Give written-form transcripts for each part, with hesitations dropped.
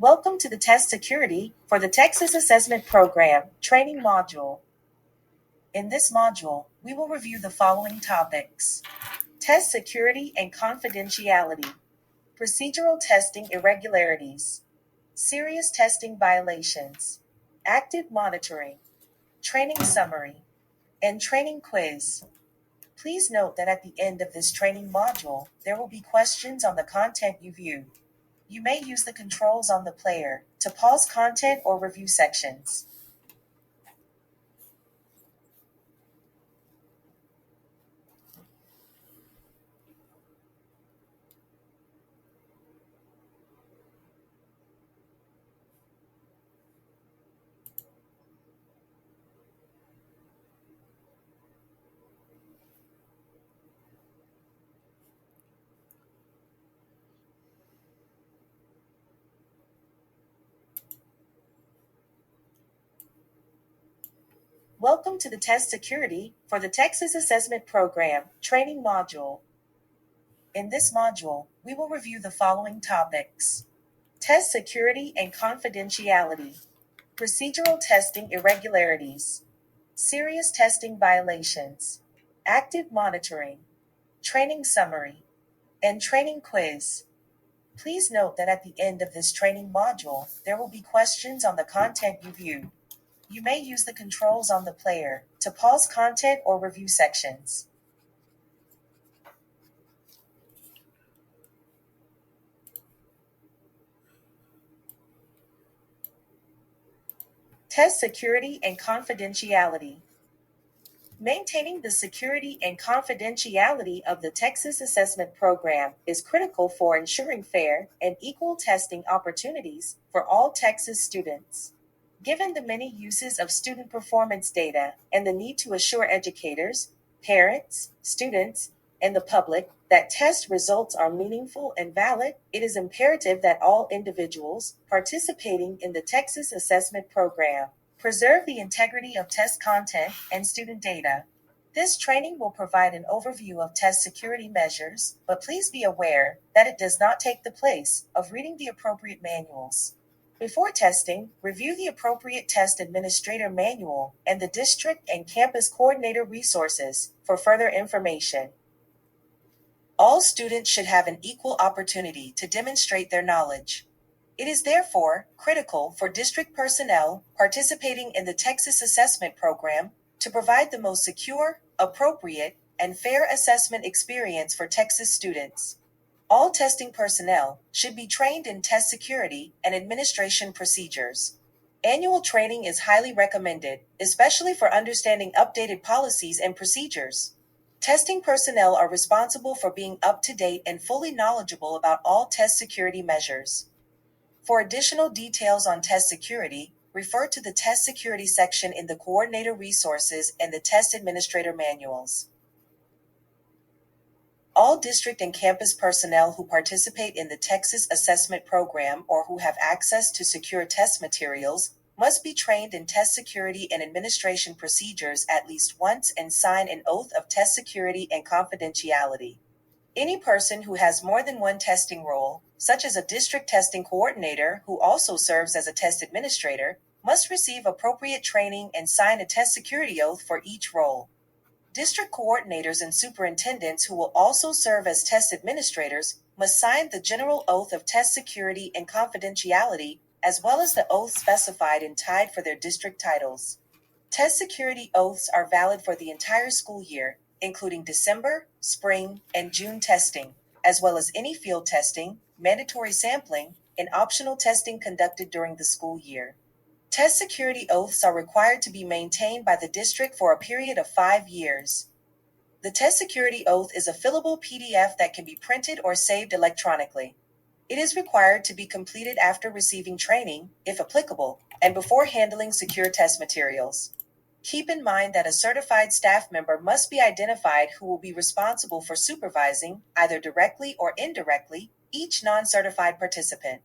Welcome to the Test Security for the Texas Assessment Program Training Module. In this module, we will review the following topics: Test Security and Confidentiality, Procedural Testing Irregularities, Serious Testing Violations, Active Monitoring, Training Summary, and Training Quiz. Please note that at the end of this training module, there will be questions on the content you view. You may use the controls on the player to pause content or review sections. Welcome to the Test Security for the Texas Assessment Program Training Module. In this module, we will review the following topics: Test Security and Confidentiality, Procedural Testing Irregularities, Serious Testing Violations, Active Monitoring, Training Summary, and Training Quiz. Please note that at the end of this training module, there will be questions on the content you view. You may use the controls on the player to pause content or review sections. Test Security and Confidentiality. Maintaining the security and confidentiality of the Texas Assessment Program is critical for ensuring fair and equal testing opportunities for all Texas students. Given the many uses of student performance data and the need to assure educators, parents, students, and the public that test results are meaningful and valid, it is imperative that all individuals participating in the Texas Assessment Program preserve the integrity of test content and student data. This training will provide an overview of test security measures, but please be aware that it does not take the place of reading the appropriate manuals. Before testing, review the appropriate test administrator manual and the district and campus coordinator resources for further information. All students should have an equal opportunity to demonstrate their knowledge. It is therefore critical for district personnel participating in the Texas Assessment Program to provide the most secure, appropriate, and fair assessment experience for Texas students. All testing personnel should be trained in test security and administration procedures. Annual training is highly recommended, especially for understanding updated policies and procedures. Testing personnel are responsible for being up to date and fully knowledgeable about all test security measures. For additional details on test security, refer to the Test Security section in the Coordinator Resources and the Test Administrator Manuals. All district and campus personnel who participate in the Texas Assessment Program or who have access to secure test materials must be trained in test security and administration procedures at least once and sign an oath of test security and confidentiality. Any person who has more than one testing role, such as a district testing coordinator who also serves as a test administrator, must receive appropriate training and sign a test security oath for each role. District coordinators and superintendents who will also serve as test administrators must sign the General Oath of Test Security and Confidentiality, as well as the oath specified and tied for their district titles. Test security oaths are valid for the entire school year, including December, spring, and June testing, as well as any field testing, mandatory sampling, and optional testing conducted during the school year. Test security oaths are required to be maintained by the district for a period of 5 years. The test security oath is a fillable PDF that can be printed or saved electronically. It is required to be completed after receiving training, if applicable, and before handling secure test materials. Keep in mind that a certified staff member must be identified who will be responsible for supervising, either directly or indirectly, each non-certified participant.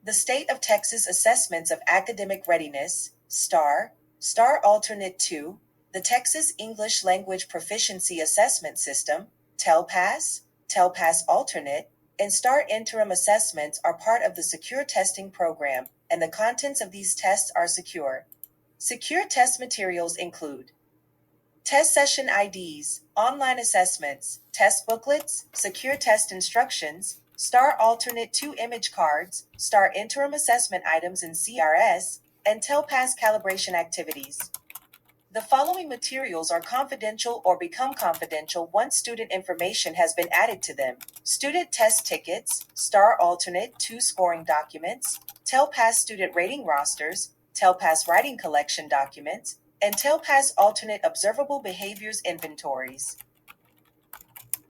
The State of Texas Assessments of Academic Readiness, STAR, STAR Alternate 2, the Texas English Language Proficiency Assessment System, TELPAS, TELPAS Alternate, and STAR interim assessments are part of the secure testing program, and the contents of these tests are secure. Secure test materials include test session IDs, online assessments, test booklets, secure test instructions, STAR alternate 2 image cards, STAR interim assessment items in CRS, and TELPAS calibration activities. The following materials are confidential or become confidential once student information has been added to them: student test tickets, STAR alternate 2 scoring documents, TELPAS student rating rosters, TELPAS writing collection documents, and TELPAS alternate observable behaviors inventories.